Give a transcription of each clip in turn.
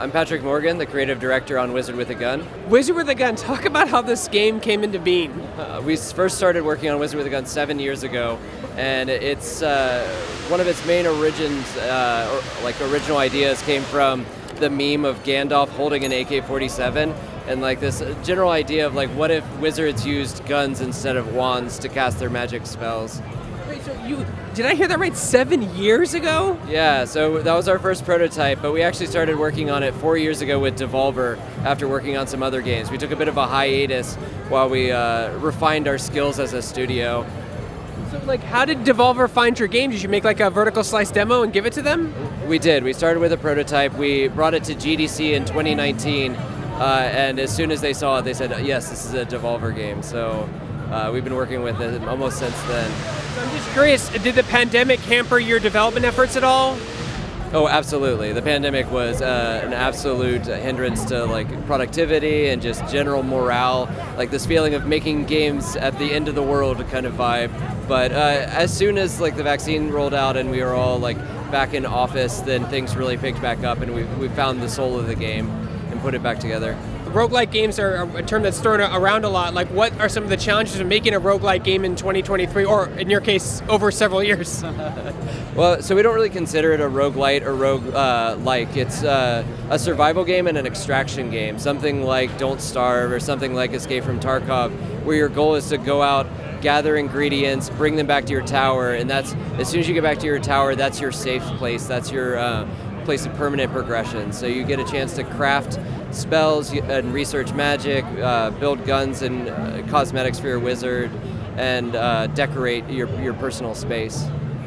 I'm Patrick Morgan, the creative director on Wizard with a Gun. Wizard with a Gun, talk about how this game came into being. We first started working on Wizard with a Gun 7 years ago, and it's one of its main original ideas came from the meme of Gandalf holding an AK-47, and like this general idea of like, what if wizards used guns instead of wands to cast their magic spells? Wait, so did I hear that right? 7 years ago? Yeah, so that was our first prototype, but we actually started working on it 4 years ago with Devolver after working on some other games. We took a bit of a hiatus while we refined our skills as a studio. So, like, how did Devolver find your game? Did you make like a vertical slice demo and give it to them? We did. We started with a prototype. We brought it to GDC in 2019, and as soon as they saw it, they said, yes, this is a Devolver game. So we've been working with it almost since then. So I'm just curious, did the pandemic hamper your development efforts at all? Oh, absolutely. The pandemic was an absolute hindrance to like productivity and just general morale, like this feeling of making games at the end of the world kind of vibe. But as soon as like the vaccine rolled out and we were all like back in office, then things really picked back up, and we found the soul of the game and put it back together. Roguelike games are a term that's thrown around a lot. Like, what are some of the challenges of making a roguelike game in 2023, or in your case, over several years? Well, so we don't really consider it a roguelite or rogue-like. It's a survival game and an extraction game, something like Don't Starve or something like Escape from Tarkov, where your goal is to go out, gather ingredients, bring them back to your tower, and that's, as soon as you get back to your tower, that's your safe place, that's your place of permanent progression. So you get a chance to craft spells and research magic, build guns and cosmetics for your wizard, and decorate your personal space.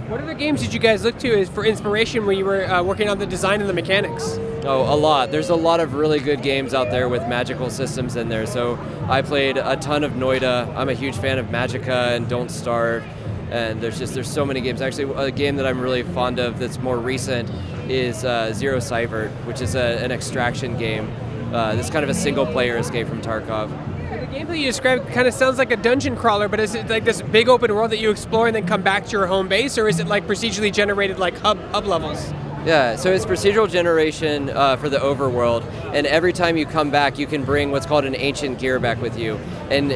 What other games did you guys look to for inspiration when you were working on the design and the mechanics? Oh, a lot. There's a lot of really good games out there with magical systems in there. So I played a ton of Noida. I'm a huge fan of Magicka and Don't Starve. And there's so many games. Actually, a game that I'm really fond of that's more recent is Zero Sievert, which is an extraction game. This kind of a single-player Escape from Tarkov. The gameplay you described kind of sounds like a dungeon crawler, but is it like this big open world that you explore and then come back to your home base, or is it like procedurally generated like hub levels? Yeah, so it's procedural generation for the overworld, and every time you come back, you can bring what's called an ancient gear back with you. And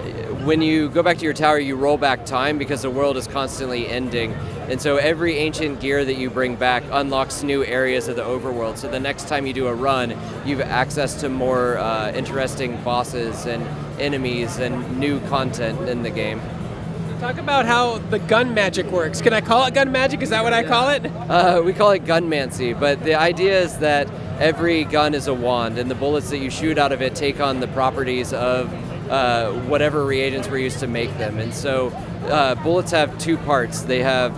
when you go back to your tower, you roll back time because the world is constantly ending. And so every ancient gear that you bring back unlocks new areas of the overworld. So the next time you do a run, you have access to more interesting bosses and enemies and new content in the game. Talk about how the gun magic works. Can I call it gun magic? Is that what I call it? We call it gunmancy, but the idea is that every gun is a wand, and the bullets that you shoot out of it take on the properties of whatever reagents were used to make them. And so bullets have two parts. They have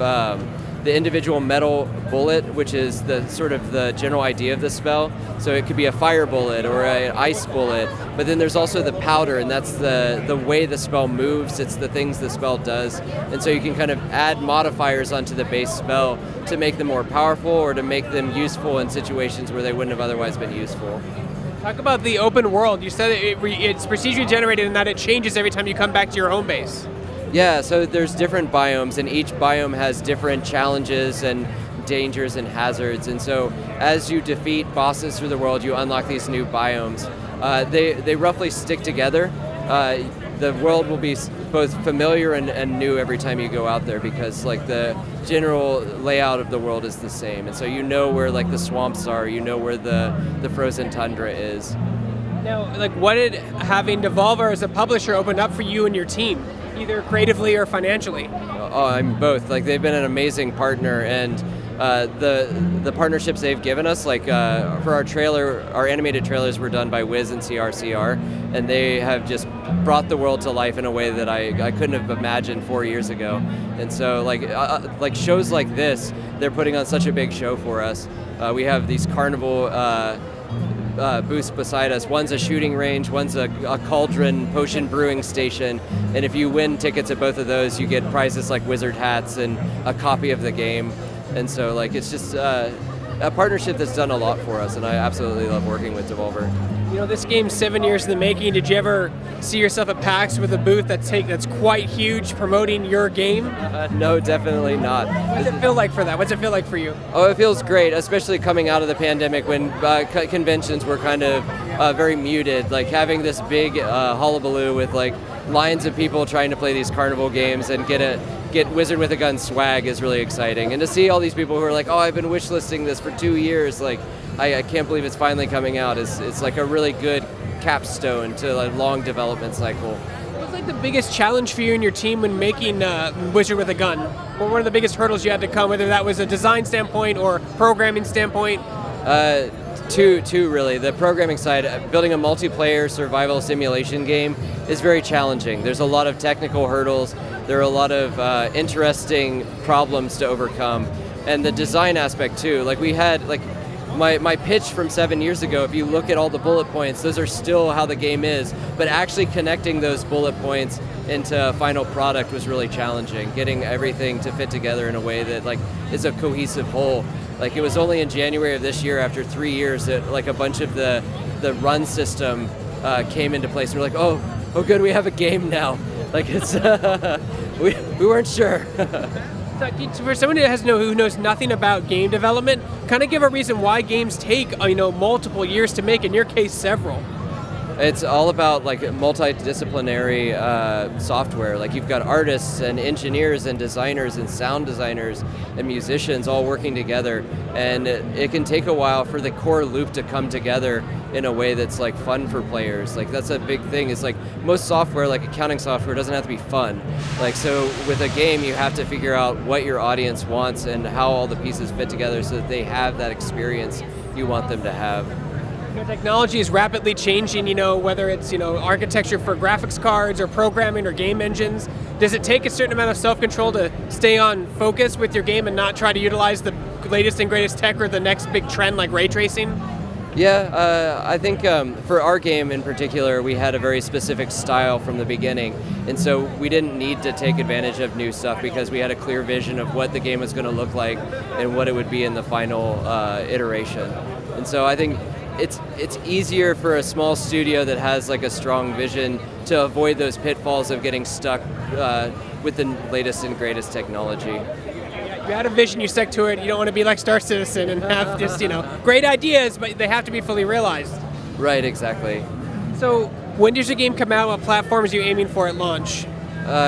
the individual metal bullet, which is the sort of the general idea of the spell. So it could be a fire bullet or an ice bullet, but then there's also the powder, and that's the way the spell moves. It's the things the spell does. And so you can kind of add modifiers onto the base spell to make them more powerful or to make them useful in situations where they wouldn't have otherwise been useful. Talk about the open world. You said it's procedurally generated and that it changes every time you come back to your home base. Yeah, so there's different biomes, and each biome has different challenges and dangers and hazards. And so as you defeat bosses through the world, you unlock these new biomes. They roughly stick together. The world will be both familiar and new every time you go out there, because like the general layout of the world is the same. And so you know where like the swamps are, you know where the frozen tundra is. Now, like, what did having Devolver as a publisher open up for you and your team, either creatively or financially? Oh, I'm both. Like, they've been an amazing partner, and the partnerships they've given us, like for our trailer, our animated trailers were done by Wiz and CRCR, and they have just brought the world to life in a way that I couldn't have imagined 4 years ago. And so like shows like this, they're putting on such a big show for us. We have these carnival booths beside us. One's a shooting range, one's a cauldron potion brewing station, and if you win tickets at both of those, you get prizes like wizard hats and a copy of the game. And so like it's just a partnership that's done a lot for us, and I absolutely love working with Devolver. You know, this game's 7 years in the making. Did you ever see yourself at PAX with a booth that's quite huge promoting your game? No, definitely not. What does it feel like for that? What's it feel like for you? Oh, it feels great, especially coming out of the pandemic when conventions were kind of very muted. Like having this big hullabaloo with like lines of people trying to play these carnival games and get Wizard with a Gun swag is really exciting. And to see all these people who are like, oh, I've been wishlisting this for 2 years, like I can't believe it's finally coming out. It's like a really good capstone to a long development cycle. What's like the biggest challenge for you and your team when making Wizard with a Gun? What were the biggest hurdles you had to come, whether that was a design standpoint or programming standpoint? Two really. The programming side, building a multiplayer survival simulation game is very challenging. There's a lot of technical hurdles. There are a lot of interesting problems to overcome. And the design aspect too. Like we had, like my pitch from 7 years ago, if you look at all the bullet points, those are still how the game is. But actually connecting those bullet points into a final product was really challenging. Getting everything to fit together in a way that like is a cohesive whole. Like it was only in January of this year, after 3 years, that like a bunch of the run system came into place. And we're like, oh good, we have a game now. Like it's we weren't sure. So for someone who knows nothing about game development, kind of give a reason why games take multiple years to make. In your case, several. It's all about like multidisciplinary software. Like you've got artists and engineers and designers and sound designers and musicians all working together, and it can take a while for the core loop to come together in a way that's like fun for players. Like that's a big thing. It's like most software, like accounting software, doesn't have to be fun. Like so with a game, you have to figure out what your audience wants and how all the pieces fit together so that they have that experience you want them to have. Technology is rapidly changing, whether it's, architecture for graphics cards or programming or game engines. Does it take a certain amount of self-control to stay on focus with your game and not try to utilize the latest and greatest tech or the next big trend like ray tracing? Yeah, I think for our game in particular, we had a very specific style from the beginning. And so we didn't need to take advantage of new stuff because we had a clear vision of what the game was going to look like and what it would be in the final iteration. And so I think it's easier for a small studio that has like a strong vision to avoid those pitfalls of getting stuck with the latest and greatest technology. You had a vision, you stuck to it. You don't want to be like Star Citizen and have just, great ideas, but they have to be fully realized. Right, exactly. So when does your game come out? What platforms are you aiming for at launch?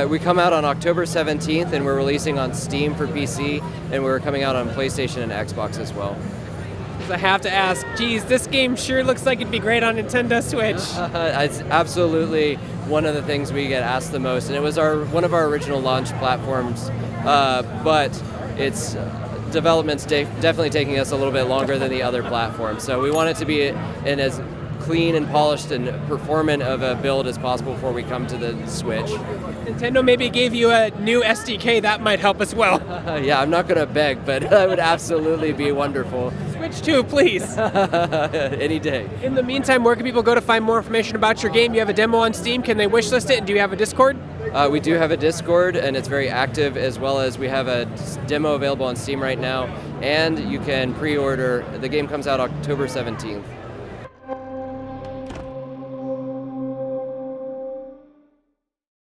We come out on October 17th, and we're releasing on Steam for PC, and we're coming out on PlayStation and Xbox as well. I have to ask, geez, this game sure looks like it'd be great on Nintendo Switch. It's absolutely one of the things we get asked the most, and it was one of our original launch platforms, but its development's definitely taking us a little bit longer than the other platforms. So we want it to be in as clean and polished and performant of a build as possible before we come to the Switch. Nintendo maybe gave you a new SDK, that might help as well. Yeah, I'm not going to beg, but that would absolutely be wonderful. Switch 2, please. Any day. In the meantime, where can people go to find more information about your game? You have a demo on Steam. Can they wishlist it? And do you have a Discord? We do have a Discord, and it's very active, as well as we have a demo available on Steam right now, and you can pre-order. The game comes out October 17th.